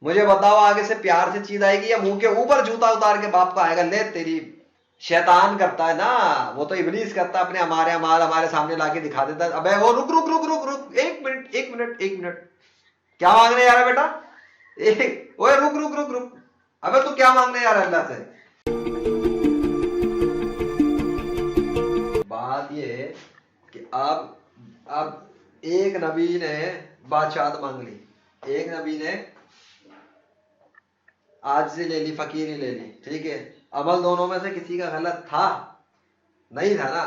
मुझे बताओ आगे से प्यार से चीज आएगी या मुंह के ऊपर जूता उतार के बाप का आएगा, ले तेरी। शैतान करता है ना, वो तो इब्लीस करता है, अपने हमारे हमारे हमारे सामने लाके दिखा देता है। अबे वो रुक रुक रुक रुक रुक, एक मिनट एक मिनट एक मिनट, क्या मांगने जा रहा है बेटा? एक ओए रुक रुक रुक रुक, अबे तू क्या मांगने जा रहा है अल्लाह से? बात ये है कि अब एक नबी ने बादशाहत मांग ली, एक नबी ने आजिज़ी ले ली, फकीरी ले ली, ठीक है। अमल दोनों में से किसी का गलत था? नहीं था ना,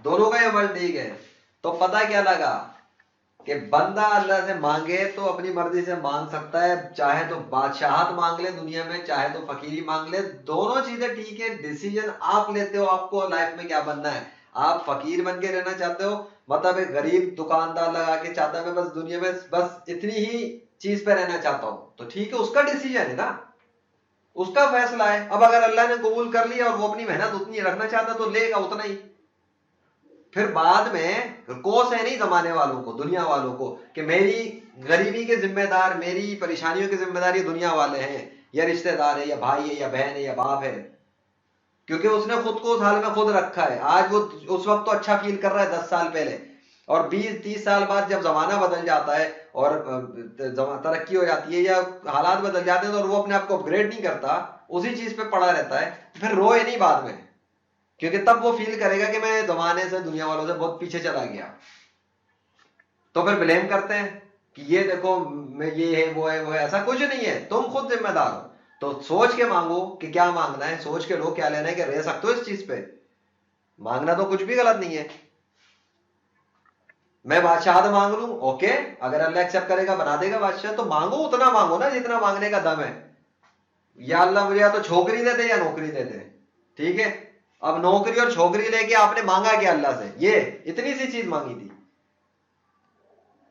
दोनों का ही अमल ठीक है। तो पता क्या लगा कि बंदा अल्लाह से मांगे तो अपनी मर्जी से मांग सकता है, चाहे तो बादशाहत मांग ले दुनिया में, चाहे तो फकीरी मांग ले, दोनों चीजें ठीक है। डिसीजन आप लेते हो, आपको लाइफ में क्या बनना है। आप फकीर बन के रहना चाहते हो, मतलब एक गरीब दुकानदार लगा के चाहता है मैं बस दुनिया में बस इतनी ही चीज पे रहना चाहता हूं, तो ठीक है, उसका डिसीजन है ना, उसका फैसला है। अब अगर अल्लाह ने कबूल कर लिया और वो अपनी मेहनत उतनी रखना चाहता तो लेगा उतना ही। फिर बाद में कोस है नहीं जमाने वालों को, दुनिया वालों को, कि मेरी गरीबी के जिम्मेदार, मेरी परेशानियों के जिम्मेदार ये दुनिया वाले हैं, या रिश्तेदार है, या भाई है, या बहन है, या बाप है, क्योंकि उसने खुद को उस हाल में खुद रखा है। आज वो उस वक्त तो अच्छा फील कर रहा है 10 साल पहले, और 20-30 साल बाद जब जमाना बदल जाता है और तरक्की हो जाती है या हालात बदल जाते हैं, तो वो अपने आप को अपग्रेड नहीं करता, उसी चीज पे पड़ा रहता है, फिर रोए नहीं बाद में, क्योंकि तब वो फील करेगा कि मैं जमाने से, दुनिया वालों से बहुत पीछे चला गया। तो फिर ब्लेम करते हैं कि ये देखो मैं ये है वो है वो है, ऐसा कुछ नहीं है, तुम खुद जिम्मेदार हो। तो सोच के मांगो कि क्या मांगना है, सोच के लो क्या लेना है, कि रह सकते हो इस चीज पे। मांगना तो कुछ भी गलत नहीं है। मैं बादशाह मांग लूं, ओके, अगर अल्लाह एक्सेप्ट करेगा बना देगा बादशाह, तो मांगो, उतना मांगो ना जितना मांगने का दम है। या अल्लाह मुझे या तो छोकरी दे दे या नौकरी दे दे, ठीक है। अब नौकरी और छोकरी लेके आपने मांगा क्या अल्लाह से? ये इतनी सी चीज मांगी थी।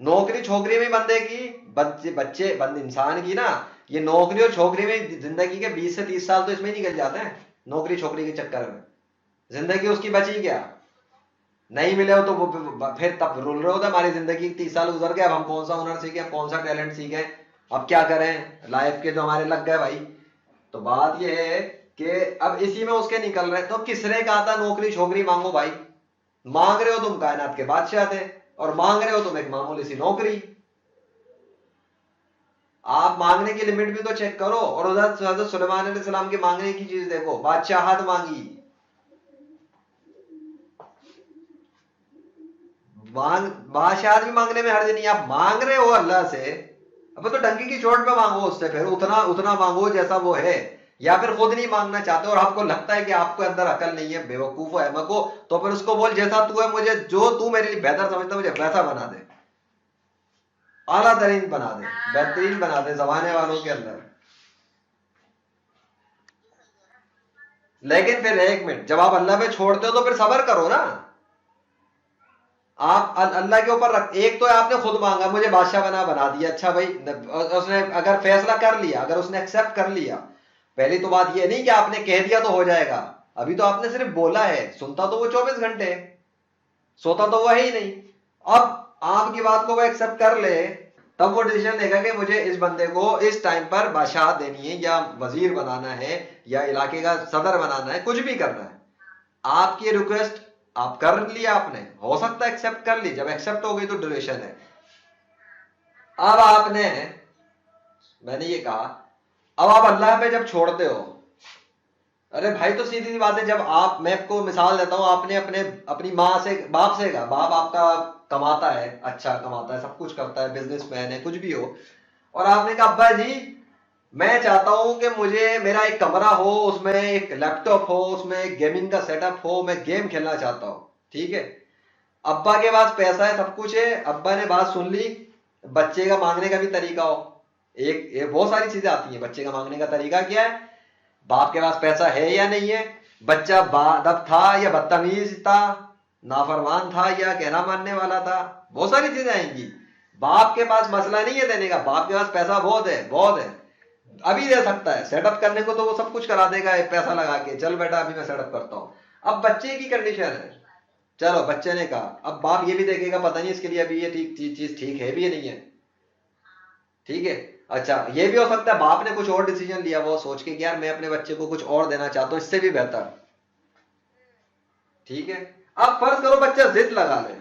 नौकरी छोकरी में बंदे की, बच्चे बंद इंसान की ना, ये नौकरी और छोकरी में जिंदगी के 20 से 30 साल तो इसमें निकल जाते हैं, नौकरी छोकरी के चक्कर में। जिंदगी उसकी बची क्या? नहीं मिले हो तो वो फिर तब रोल रहे होते हमारी जिंदगी 30 साल गुजर गए, अब हम कौन सा हुनर सीखे, कौन सा टैलेंट सीखे, अब क्या करें, लाइफ के जो हमारे लग गए भाई। तो बात यह है कि अब इसी में उसके निकल रहे, तो किसने कहा था नौकरी छोकरी मांगो भाई? मांग रहे हो तुम कायनात के बादशाह थे, और मांग रहे हो तुम एक मामूली सी नौकरी। आप मांगने की लिमिट भी तो चेक करो। और उधर हजरत सुलेमान अलैहिस्सलाम के मांगने की चीज देखो, बादशाहत मांगी, बादशाहत भी मांगने में हर्ज नहीं। आप मांग रहे हो अल्लाह से, अब तो डंकी की चोट पे मांगो उससे, फिर उतना उतना मांगो जैसा वो है। या फिर खुद नहीं मांगना चाहते और आपको लगता है कि आपको अंदर अकल नहीं है, बेवकूफ हो अहमक हो, तो फिर उसको बोल जैसा तू है, मुझे जो तू मेरे लिए बेहतर समझता है मुझे वैसा बना दे, आला तरीन बना दे, बेहतरीन बना दे जमाने वालों के अंदर। लेकिन फिर एक मिनट, जब आप अल्लाह पे छोड़ते हो तो फिर सबर करो ना। आप अल्लाह के ऊपर रख, एक तो आपने खुद मांगा मुझे बादशाह बना दिया, अच्छा भाई, उसने अगर फैसला कर लिया, अगर उसने एक्सेप्ट कर लिया, पहली तो बात ये नहीं कि आपने कह दिया तो हो जाएगा, अभी तो आपने सिर्फ बोला है, सुनता तो वो 24 घंटे, सोता तो वो है ही नहीं। अब आपकी बात को वो एक्सेप्ट कर ले, तब वो डिसीजन लेगा कि मुझे इस बंदे को इस टाइम पर बादशाह देनी है, या वजीर बनाना है, या इलाके का सदर बनाना है, कुछ भी करना है। आपकी रिक्वेस्ट आप कर लिया, आपने हो सकता है एक्सेप्ट कर ली, जब एक्सेप्ट हो गई तो ड्यूरेशन है। अब आपने, मैंने ये कहा, अब आप अल्लाह पे जब छोड़ते हो, अरे भाई तो सीधी सी बात है, जब आप, मैं आपको मिसाल देता हूं, आपने अपने अपनी माँ से, बाप से कहा, बाप आपका कमाता है, अच्छा कमाता है, सब कुछ करता है, बिजनेसमैन है, कुछ भी हो, और आपने कहा अब्बा जी मैं चाहता हूं कि मुझे मेरा एक कमरा हो, उसमें एक लैपटॉप हो, उसमें एक गेमिंग का सेटअप हो, मैं गेम खेलना चाहता हूं, ठीक है। अब्बा के पास पैसा है, सब कुछ है, अब्बा ने बात सुन ली। बच्चे का मांगने का भी तरीका हो, एक बहुत सारी चीजें आती हैं, बच्चे का मांगने का तरीका क्या है, बाप के पास पैसा है या नहीं है, बच्चा बादब था या बदतमीज था, नाफरमान था या कहना मानने वाला था, बहुत सारी चीजें आएंगी। बाप के पास मसला नहीं है देने का, बाप के पास पैसा बहुत है, बहुत है, अभी दे सकता है, सेटअप करने को तो वो सब कुछ करा देगा, एक पैसा लगा के, चल बेटा अभी मैं सेटअप करता हूं। अब बच्चे की कंडीशन है, चलो बच्चे ने कहा, अब बाप ये भी देखेगा, पता नहीं इसके लिए अभी ये ठीक चीज ठीक है भी या नहीं है, ठीक है। अच्छा, ये भी हो सकता है बाप ने कुछ और डिसीजन लिया, वो सोच के कि यार मैं अपने बच्चे को कुछ और देना चाहता हूँ इससे भी बेहतर। ठीक है, अब फर्ज करो बच्चा जिद लगा ले,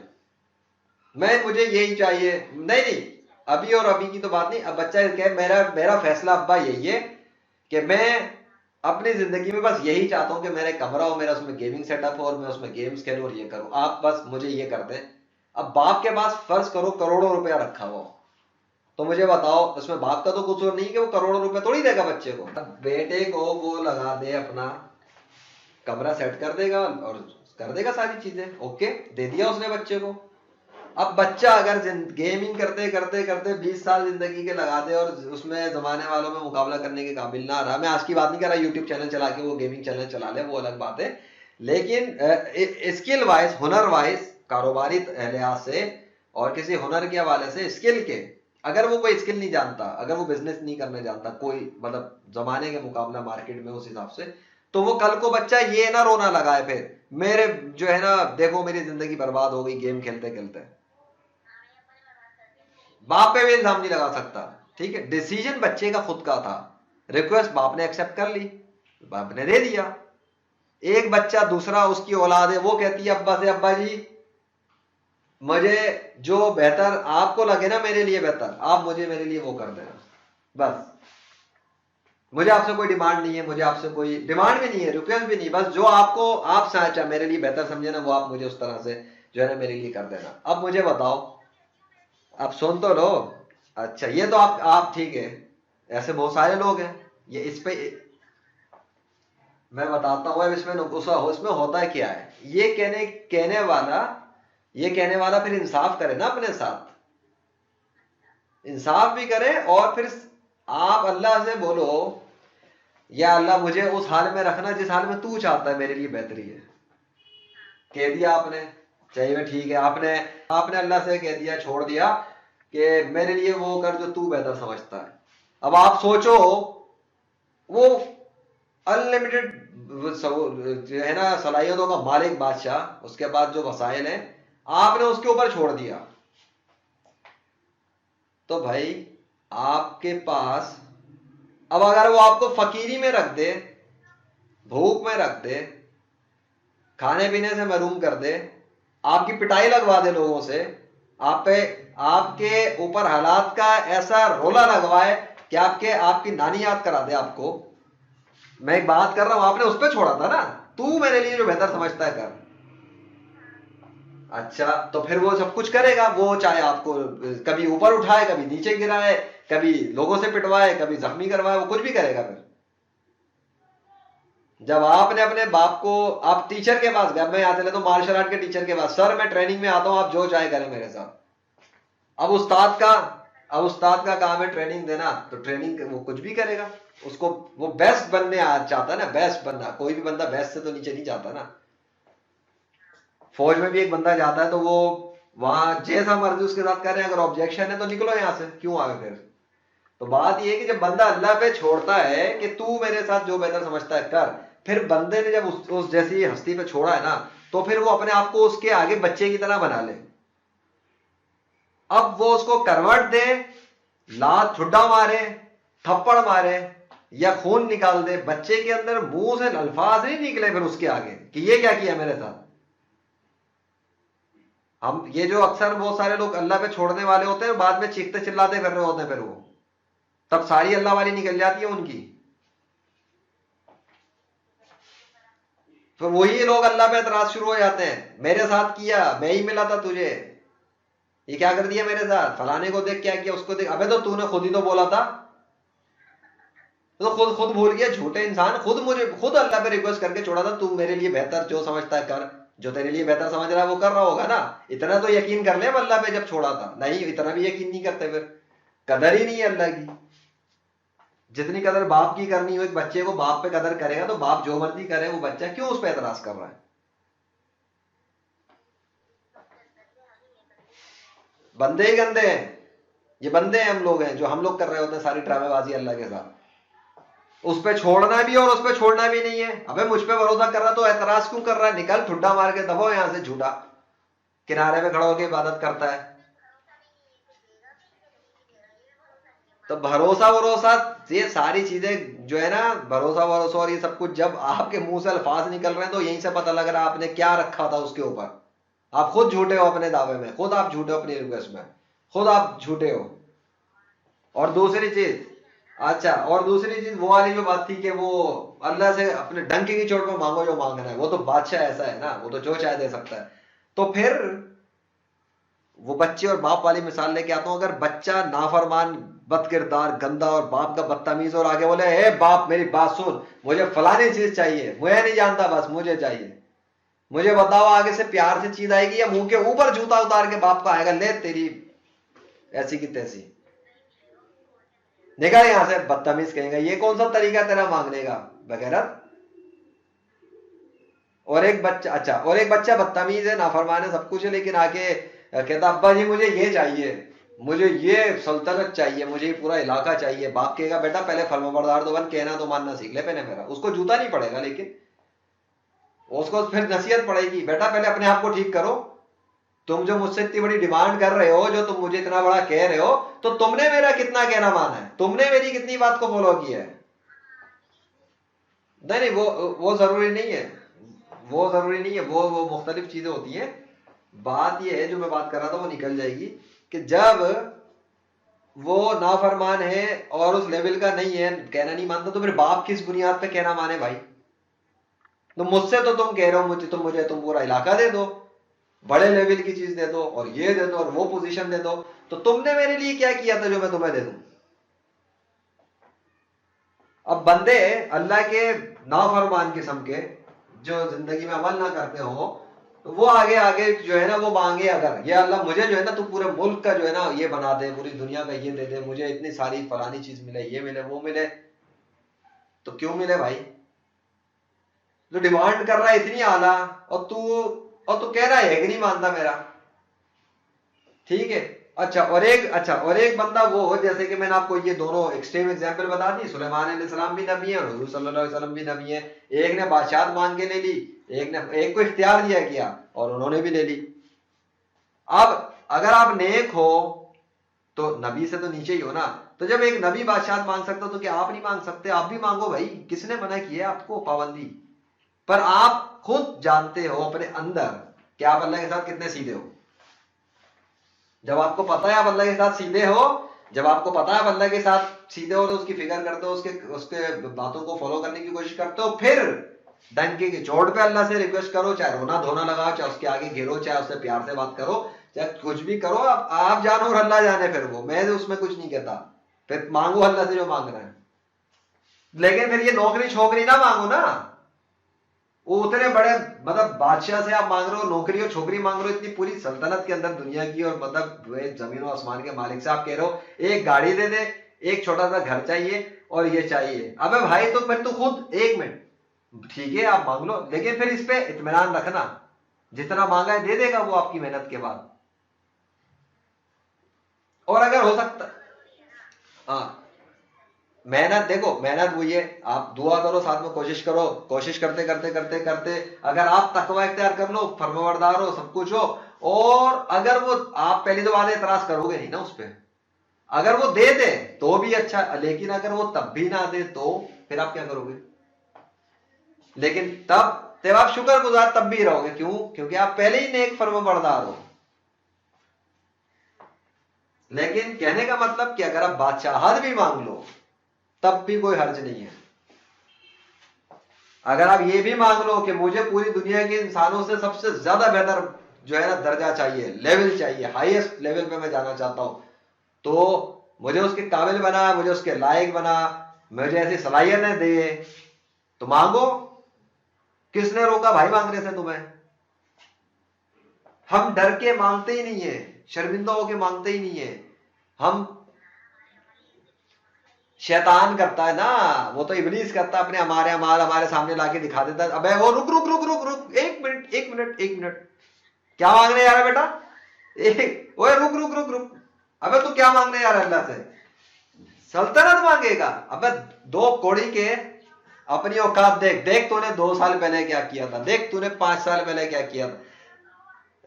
मैं मुझे यही चाहिए, नहीं नहीं, अभी और अभी की तो बात नहीं, अब बच्चा कहे मेरा मेरा फैसला अब्बा यही है कि मैं अपनी जिंदगी में बस यही चाहता हूं कि मेरा एक कमरा हो, मेरा उसमें गेमिंग सेटअप हो और मैं उसमें गेम्स खेलूं और ये करूं, आप बस मुझे ये कर दें। अब बाप के पास फर्ज करो करोड़ों रुपया रखा हो, तो मुझे बताओ उसमें बाप का तो कुछ नहीं कि वो करोड़ों रुपए थोड़ी देगा बच्चे को। अब बेटे को वो लगा दे, अपना कमरा सेट कर देगा और कर देगा सारी चीजें, ओके, दे दिया उसने बच्चे को। अब बच्चा अगर गेमिंग करते करते करते 20 साल जिंदगी के लगा दे और उसमें जमाने वालों में मुकाबला करने के काबिल ना रहा, मैं आज की बात नहीं कर रहा यूट्यूब चैनल चला के वो गेमिंग चैनल चला ले, वो अलग बात है, लेकिन स्किल वाइज, हुनर वाइज, कारोबारी लिहाज से और किसी हुनर के हवाले से स्किल के, अगर वो कोई स्किल नहीं जानता, अगर वो बिजनेस नहीं करने जानता कोई, मतलब जमाने के मुकाबला मार्केट में उस हिसाब से, तो वो कल को बच्चा ये ना रोना लगाए फिर मेरे जो है ना देखो मेरी जिंदगी बर्बाद हो गई गेम खेलते खेलते, बाप पे भी इल्जाम नहीं लगा सकता। ठीक है, डिसीजन बच्चे का खुद का था, रिक्वेस्ट बाप ने एक्सेप्ट कर ली, बाप ने दे दिया। एक बच्चा दूसरा उसकी औलाद है, वो कहती है अब्बा से अब्बा जी मुझे जो बेहतर आपको लगे ना मेरे लिए बेहतर, आप मुझे मेरे लिए वो कर देना, बस मुझे आपसे कोई डिमांड नहीं है, मुझे आपसे कोई डिमांड भी नहीं है, रिक्वेस्ट भी नहीं, बस जो आपको आप चाहे मेरे लिए बेहतर समझे ना वो आप मुझे उस तरह से जो है ना मेरे लिए कर देना। अब मुझे बताओ, अब सुन तो लो, अच्छा ये तो आप ठीक है, ऐसे बहुत सारे लोग हैं, ये इस पे मैं बताता हूँ, अब इसमें इसमें होता क्या है, ये कहने वाला फिर इंसाफ करे ना अपने साथ, इंसाफ भी करे और फिर आप अल्लाह से बोलो या अल्लाह मुझे उस हाल में रखना जिस हाल में तू चाहता है मेरे लिए बेहतरी है, कह दिया आपने, चाहिए ठीक है, आपने आपने अल्लाह से कह दिया, छोड़ दिया कि मेरे लिए वो कर जो तू बेहतर समझता है। अब आप सोचो वो अनलिमिटेड जो है ना सलाहियतों का मालिक बादशाह, उसके बाद जो वसाइल है आपने उसके ऊपर छोड़ दिया, तो भाई आपके पास, अब अगर वो आपको फकीरी में रख दे, भूख में रख दे, खाने पीने से महरूम कर दे, आपकी पिटाई लगवा दे लोगों से, आप पे आपके ऊपर हालात का ऐसा रोला लगवाए कि आपकी नानी याद करा दे आपको, मैं एक बात कर रहा हूं, आपने उस पर छोड़ा था ना, तू मेरे लिए जो बेहतर समझता है कर, अच्छा तो फिर वो सब कुछ करेगा, वो चाहे आपको कभी ऊपर उठाए कभी नीचे गिराए, कभी लोगों से पिटवाए कभी जख्मी करवाए, वो कुछ भी करेगा फिर। जब आपने अपने बाप को, आप टीचर के पास गए, मैं यहाँ चले तो मार्शल आर्ट के टीचर के पास, सर मैं ट्रेनिंग में आता हूं आप जो चाहे करें मेरे साथ, अब उस्ताद का काम है ट्रेनिंग देना, तो ट्रेनिंग वो कुछ भी करेगा, उसको वो बेस्ट बनने चाहता है ना, बेस्ट बनना, कोई भी बंदा बेस्ट से तो नीचे नहीं जाता ना, फौज में भी एक बंदा जाता है तो वो वहां जैसा मर्जी उसके साथ करें, अगर ऑब्जेक्शन है तो निकलो यहां से, क्यों आगे फिर। तो बात यह है कि जब बंदा अल्लाह पे छोड़ता है कि तू मेरे साथ जो बेहतर समझता है कर, फिर बंदे ने जब उस जैसी हस्ती पे छोड़ा है ना, तो फिर वो अपने आप को उसके आगे बच्चे की तरह बना ले, अब वो उसको करवट दे, लात ठुड्डा मारे, थप्पड़ मारे या खून निकाल दे, बच्चे के अंदर मुंह से अल्फाज नहीं निकले फिर उसके आगे कि ये क्या किया मेरे साथ। हम ये जो अक्सर बहुत सारे लोग अल्लाह पे छोड़ने वाले होते हैं बाद में चीखते चिल्लाते कर रहे होते हैं, फिर वो तब सारी अल्लाह वाली निकल जाती है उनकी, तो वही लोग अल्लाह पे एतराज शुरू हो जाते हैं, मेरे साथ किया, मैं ही मिला था तुझे, ये क्या कर दिया मेरे साथ, फलाने को देख क्या किया, उसको देख, अबे तो तूने खुद ही तो बोला था, तो खुद खुद भूल गया, झूठे इंसान, खुद अल्लाह पे रिक्वेस्ट करके छोड़ा था, तू मेरे लिए बेहतर जो समझता है कर, जो तेरे लिए बेहतर समझ रहा है वो कर रहा होगा ना, इतना तो यकीन कर ले अल्लाह पे जब छोड़ा था, नहीं इतना भी यकीन नहीं करते, फिर कदर ही नहीं है अल्लाह की, जितनी कदर बाप की करनी हो, एक बच्चे को बाप पे कदर करेगा तो बाप जो मर्जी करे, वो बच्चा क्यों उस पर एतराज कर रहा है। बंदे ही गंदे हैं, ये बंदे हैं, हम लोग हैं जो हम लोग कर रहे होते हैं सारी ड्रामेबाजी अल्लाह के साथ, उस पे छोड़ना भी और उस पे छोड़ना भी नहीं है, अबे मुझ पे भरोसा कर रहा तो एतराज क्यों कर रहा है, निकल ठुड्डा मार के दबो यहां से, झूठा किनारे पे खड़ा होकर इबादत करता है। तो भरोसा भरोसा, ये सारी चीजें जो है ना, भरोसा भरोसा और ये सब कुछ जब आपके मुंह से अल्फाज निकल रहे हैं तो यहीं से पता लग रहा है आपने क्या रखा था उसके ऊपर। आप खुद झूठे हो अपने दावे में, खुद आप झूठे हो अपनी रिक्वेस्ट में, खुद आप झूठे हो। और दूसरी चीज, अच्छा, और दूसरी चीज वो वाली जो बात थी कि वो अल्लाह से अपने डंके की चोट पे मांगो जो मांगना है, वो तो बादशाह ऐसा है ना, वो तो जो चाहे दे सकता है। तो फिर वो बच्चे और बाप वाली मिसाल लेके आता हूं। अगर बच्चा नाफरमान, बदकिरदार, गंदा और बाप का बदतमीज और आगे बोले ए बाप मेरी बात सुन, मुझे फलानी चीज चाहिए, मैं नहीं जानता बस मुझे चाहिए, मुझे बताओ आगे से प्यार से चीज आएगी या मुंह के ऊपर जूता उतार के बाप का आएगा ले तेरी ऐसी की तैसी, निकल यहां से बदतमीज कहेगा। ये कौन सा तरीका तेरा मांगने का वगैरह। और एक बच्चा, अच्छा, और एक बच्चा बदतमीज है, नाफरमान है, सब कुछ है, लेकिन आके कहता अब्बा जी मुझे ये चाहिए, मुझे ये सल्तनत चाहिए, मुझे ये पूरा इलाका चाहिए। बाप कहेगा बेटा पहले फर्माबरदार तो बन, कहना तो मानना सीख ले पहले मेरा। उसको जूता नहीं पड़ेगा, लेकिन उसको फिर नसीहत पड़ेगी, बेटा पहले अपने आप को ठीक करो, तुम जो मुझसे इतनी बड़ी डिमांड कर रहे हो, जो तुम मुझे इतना बड़ा कह रहे हो, तो तुमने मेरा कितना कहना माना है, तुमने मेरी कितनी बात को फॉलो किया है। नहीं नहीं, वो जरूरी नहीं है, वो जरूरी नहीं है, वो मुख्तलिफ चीजें होती हैं। बात ये है जो मैं बात कर रहा था वो निकल जाएगी कि जब वो नाफरमान है और उस लेवल का नहीं है, कहना नहीं मानता, तो फिर बाप किस बुनियाद पे कहना माने भाई। तो मुझसे तो तुम कह रहे हो मुझे तुम पूरा इलाका दे दो, बड़े लेवल की चीज दे दो, और ये दे दो, और वो पोजीशन दे दो, तो तुमने मेरे लिए क्या किया था जो मैं तुम्हें दे दूं। अब बंदे अल्लाह के नाफरमान किस्म के जो जिंदगी में अमल ना करते हो, तो वो आगे आगे जो है ना वो मांगे, अगर ये अल्लाह मुझे जो है ना तू पूरे मुल्क का जो है ना ये बना दे, पूरी दुनिया का ये दे दे, मुझे इतनी सारी फलानी चीज मिले, ये मिले वो मिले, तो क्यों मिले भाई। जो डिमांड कर रहा है इतनी आला, और तू कह रहा है कि नहीं मानता मेरा, ठीक है। अच्छा, और एक बंदा वो हो, जैसे कि मैंने आपको ये दोनों एक्सट्रीम एग्जांपल बता दी, सुलेमान अलैहिस्सलाम भी नबी है और हुजूर सल्लल्लाहु अलैहि वसल्लम भी नबी है। एक ने बादशाहत मांग के ले ली, एक को इख्तियार दिया किया और उन्होंने भी ले ली। अब अगर आप नेक हो तो नबी से तो नीचे ही हो ना, तो जब एक नबी बादशाहत मांग सकता तो क्या आप नहीं मांग सकते। आप भी मांगो भाई, किसने मना किया आपको पाबंदी। पर आप खुद जानते हो अपने अंदर कि आप अल्लाह के साथ कितने सीधे हो। जब आपको पता है आप अल्लाह के साथ सीधे हो, जब आपको पता है आप अल्लाह के साथ सीधे हो, तो उसकी फिक्र करते हो, उसके बातों को फॉलो करने की कोशिश करते हो, फिर डंके की चोट पे अल्लाह से रिक्वेस्ट करो, चाहे रोना धोना लगाओ, चाहे उसके आगे गिरो, चाहे उससे प्यार से बात करो, चाहे कुछ भी करो, आप जानो और अल्लाह जाने। फिर वो मैं उसमें कुछ नहीं कहता, फिर मांगो अल्लाह से जो मांगना है। लेकिन फिर ये नौकरी छोकरी ना मांगो ना, वो उतने बड़े मतलब बादशाह से आप मांग रहे हो नौकरी और छोकरी मांग रहे हो, इतनी पूरी सल्तनत के अंदर दुनिया की, और मतलब जमीन और आसमान के मालिक से आप कह रहे हो एक गाड़ी दे दे, एक छोटा सा घर चाहिए और ये चाहिए। अबे भाई तो फिर तो खुद एक मिनट, ठीक है आप मांग लो, लेकिन फिर इस पे इत्मीनान रखना, जितना मांगा है दे देगा वो आपकी मेहनत के बाद। और अगर हो सकता, हाँ, मेहनत देखो, मेहनत वही है, आप दुआ करो साथ में कोशिश करो, कोशिश करते करते करते करते अगर आप तकवा इख्तियार कर लो, फर्माबरदार हो, सब कुछ हो, और अगर वो आप पहली तो बात एतराज करोगे नहीं ना उस पर, अगर वो दे दे तो भी अच्छा, लेकिन अगर वो तब भी ना दे तो फिर आप क्या करोगे। लेकिन तब आप शुक्रगुजार तब भी रहोगे, क्यों, क्योंकि आप पहले ही नेक फर्माबरदार हो। लेकिन कहने का मतलब कि अगर आप बादशाहत भी मांग लो तब भी कोई हर्ज नहीं है। अगर आप ये भी मांग लो कि मुझे पूरी दुनिया के इंसानों से सबसे ज्यादा बेहतर जो है ना दर्जा चाहिए, लेवल चाहिए, हाईएस्ट लेवल पे मैं जाना चाहता हूं, तो मुझे उसके काबिल बना, मुझे उसके लायक बना, मुझे ऐसी सलाहियतें दे, तो मांगो। किसने रोका भाई मांगने से तुम्हें। हम डर के मांगते ही नहीं है, शर्मिंदा होके मांगते ही नहीं है। हम शैतान करता है ना, वो तो इब्लीस करता है, अपने हमारे अमाल हमारे सामने लाके दिखा देता है। अबे वो रुक रुक रुक रुक रुक, एक मिनट एक मिनट एक मिनट, क्या मांगने जा रहा है बेटा, एक ओए रुक रुक रुक रुक, अबे तू क्या मांगने जा रहा है अल्लाह से, सल्तनत मांगेगा। अबे दो कौड़ी के अपनी औकात देख, देख तूने 2 साल पहले क्या किया था, देख तूने 5 साल पहले क्या किया था,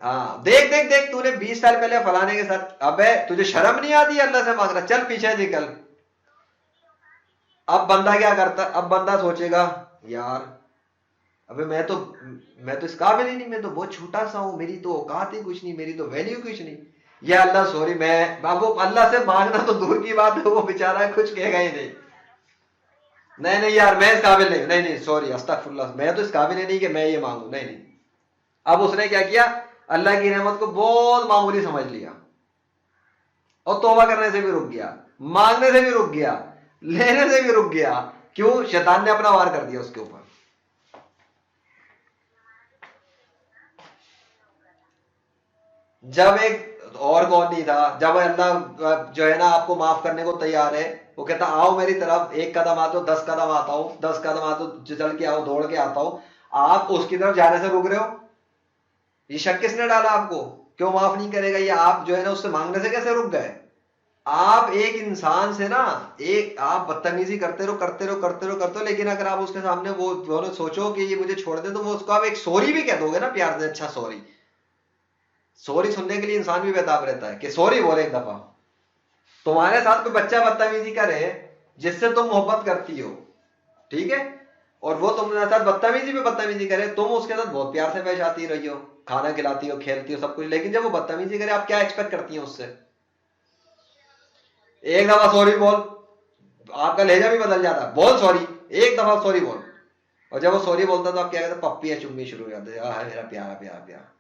हाँ देख देख देख तूने 20 साल पहले फलाने के साथ। अबे तुझे शर्म नहीं आती अल्लाह से मांगना, चल पीछे निकल, अब बंदा क्या करता, अब बंदा सोचेगा यार अबे मैं तो इस काबिल ही नहीं, मैं तो बहुत छोटा सा हूं, मेरी तो औकात ही कुछ नहीं, मेरी तो वैल्यू कुछ नहीं। या अल्लाह सॉरी, मैं अब वो अल्लाह से मांगना तो दूर की बात है, वो बेचारा कुछ कहेगा ही नहीं। नहीं नहीं यार मैं इस काबिल नहीं, नहीं नहीं सॉरी अस्तगफुरुल्लाह, मैं तो इस काबिल ही नहीं कि मैं ये मांगू, नहीं नहीं। अब उसने क्या किया, अल्लाह की रहमत को बहुत मामूली समझ लिया और तौबा करने से भी रुक गया, मांगने से भी रुक गया, लेने से भी रुक गया। क्यों? शैतान ने अपना वार कर दिया उसके ऊपर। जब एक और कौन नहीं था, जब अल्लाह जो है ना आपको माफ करने को तैयार है, वो कहता आओ मेरी तरफ, एक कदम आते हो 10 कदम आता हूं, 10 कदम आते हो चल के आओ, दौड़ के आता हूं, आप उसकी तरफ जाने से रुक रहे हो। ये शक किसने डाला आपको? क्यों माफ नहीं करेगा ये? आप जो है ना उससे मांगने से कैसे रुक गए? आप एक इंसान से ना, एक आप बदतमीजी करते रहो करते रहो करते रहो करते हो, लेकिन अगर आप उसके सामने वो दोनों सोचो कि ये मुझे छोड़ दे, तो वो उसको आप एक सॉरी भी कह दोगे ना प्यार से, अच्छा सॉरी। सॉरी सुनने के लिए इंसान भी बेताब रहता है कि सॉरी बोले एक दफा। तुम्हारे साथ कोई बच्चा बदतमीजी करे जिससे तुम मोहब्बत करती हो, ठीक है, और वो तुम्हारे साथ बदतमीजी पे बदतमीजी करे, तुम उसके साथ बहुत प्यार से पेश आती रही हो, खाना खिलाती हो, खेलती हो, सब कुछ, लेकिन जब वो बदतमीजी करे आप क्या एक्सपेक्ट करती हो उससे? एक दफा सॉरी बोल, आपका लहजा भी बदल जाता है, बोल सॉरी, एक दफा सॉरी बोल। और जब वो सॉरी बोलता तो आप क्या कहते? पप्पी या चुम्मी शुरू हो जाते, है मेरा प्यारा प्यारा प्यारा।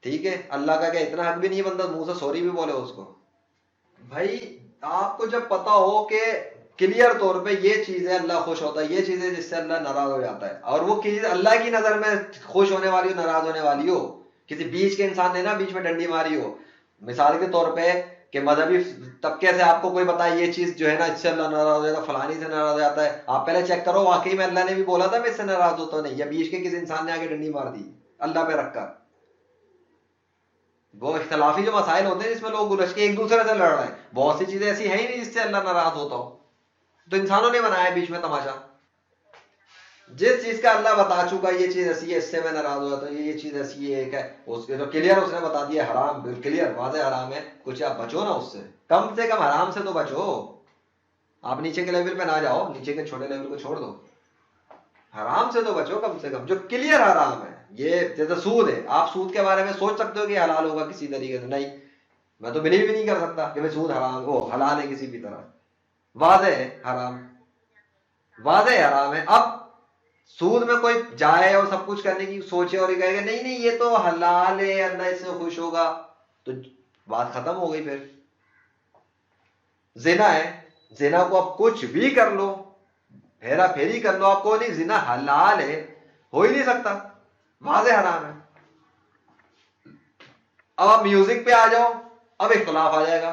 ठीक है, अल्लाह का क्या इतना हक भी नहीं है बंदा मुंह से सॉरी भी बोले उसको? भाई आपको जब पता हो कि क्लियर तौर पे ये चीज है अल्लाह खुश होता है, ये चीज है जिससे अल्लाह नाराज हो जाता है, और वो चीज अल्लाह की नजर में खुश होने वाली हो नाराज होने वाली हो, किसी बीच के इंसान ने ना बीच में डंडी मारी हो, मिसाल के तौर पे कि मजहबी तबके से आपको कोई बताए ये चीज जो है ना इससे अल्लाह नाराज हो जाएगा, फलानी से नाराज हो जाता है, आप पहले चेक करो वाकई में अल्लाह ने भी बोला था मैं इससे नाराज होता नहीं, या बीच के किसी इंसान ने आगे डंडी मार दी अल्लाह पे रखकर। वो इख्तलाफी जो मसाइल होते हैं जिसमें लोग उलझ के एक दूसरे से लड़ रहे हैं, बहुत सी चीजें ऐसी है ही नहीं जिससे अल्लाह नाराज होता हो, तो इंसानों ने बनाया बीच में तमाशा। जिस चीज का अल्लाह बता चुका ये चीज ऐसी है इससे मैं नाराज हुआ, तो ये चीज ऐसी है एक है, उसके तो क्लियर उसने बता दिया हराम, क्लियर वाज़ेह हराम है, कुछ आप बचो ना उससे, कम से कम हराम से तो बचो। आप नीचे के लेवल पे ना जाओ, नीचे के छोटे लेवल को छोड़ दो, हराम से तो बचो कम से कम, जो क्लियर हराम है। ये जैसे सूद है, आप सूद के बारे में सोच सकते हो कि हलाल होगा किसी तरीके से? नहीं, मैं तो बिलीव भी नहीं कर सकता कि भाई सूद हराम वो हलाल है किसी भी तरह, वाज़ेह है हराम, वाज़ेह हराम है। अब सूद में कोई जाए और सब कुछ करने की सोचे और ये कहेगा नहीं नहीं ये तो हलाल है अल्लाह इसमें खुश होगा, तो बात खत्म हो गई। फिर जिना है, जिना को आप कुछ भी कर लो, फेरा फेरी कर लो, आपको नहीं जिना हलाल है, हो ही नहीं सकता, वाज़ेह हराम है। अब आप म्यूजिक पे आ जाओ, अब इख्तलाफ आ जाएगा,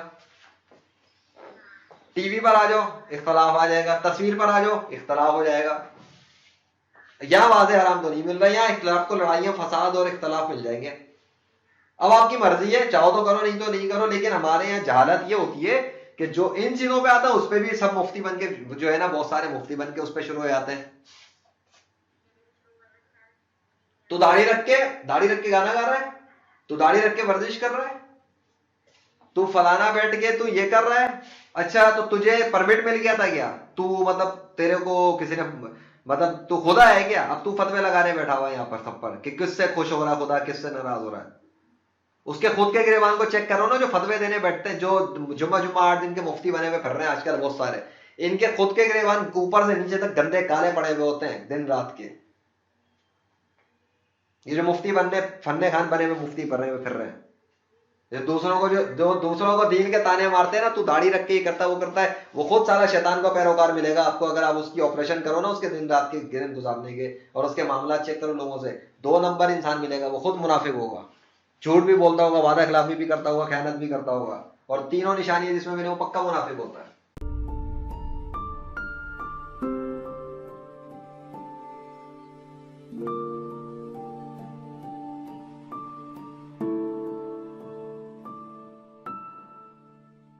टीवी पर आ जाओ इख्तलाफ आ जाएगा, तस्वीर पर आ जाओ इख्तलाफ हो जाएगा। यहां वाज़ेह हराम तो नहीं मिल रहा, यहां इख्तलाफ को लड़ाइयां फसाद और इख्तलाफ मिल जाएंगे। अब आपकी मर्जी है, चाहो तो करो नहीं तो नहीं करो, लेकिन हमारे यहाँ जहालत ये होती है कि जो इन चीजों पे आता है उस पर भी सब मुफ्ती बन के जो है ना, बहुत सारे मुफ्ती बन के उस पर शुरू हो जाते हैं। तू दाढ़ी रख के गाना गा रहा है, तू दाढ़ी रख के वर्जिश कर रहा है, तू फलाना बैठ के तू ये कर रहा है, अच्छा तो तुझे परमिट मिल गया था क्या? तू मतलब तेरे को किसी ने मतलब तू खुदा है क्या? अब तू फतवे लगाने बैठा हुआ है यहाँ पर सब पर कि किससे खुश हो रहा है खुदा, किससे नाराज हो रहा है। उसके खुद के गिरबान को चेक करो ना, जो फतवे देने बैठते हैं, जो जुम्मा जुम्मा 8 दिन के मुफ्ती बने हुए फिर रहे हैं आजकल बहुत सारे, इनके खुद के गिरबान ऊपर से नीचे तक गंदे काले पड़े हुए होते हैं दिन रात के। ये जो मुफ्ती बनने फन्ने खान बने हुए मुफ्ती बने हुए फिर रहे हैं, दूसरों को जो दूसरों को दीन के ताने मारते हैं ना, तू दाढ़ी रख के ये करता वो करता है, वो खुद सारा शैतान का पैरोकार मिलेगा आपको अगर आप उसकी ऑपरेशन करो ना, उसके दिन रात के गिरन गुजारने के, और उसके मामला चेक करो लोगों से, 2 नंबर इंसान मिलेगा, वो खुद मुनाफिक होगा, झूठ भी बोलता होगा, वादा खिलाफी भी करता होगा, खयानत भी करता होगा, और तीनों निशानी है जिसमें मिले वो पक्का मुनाफिक होता है।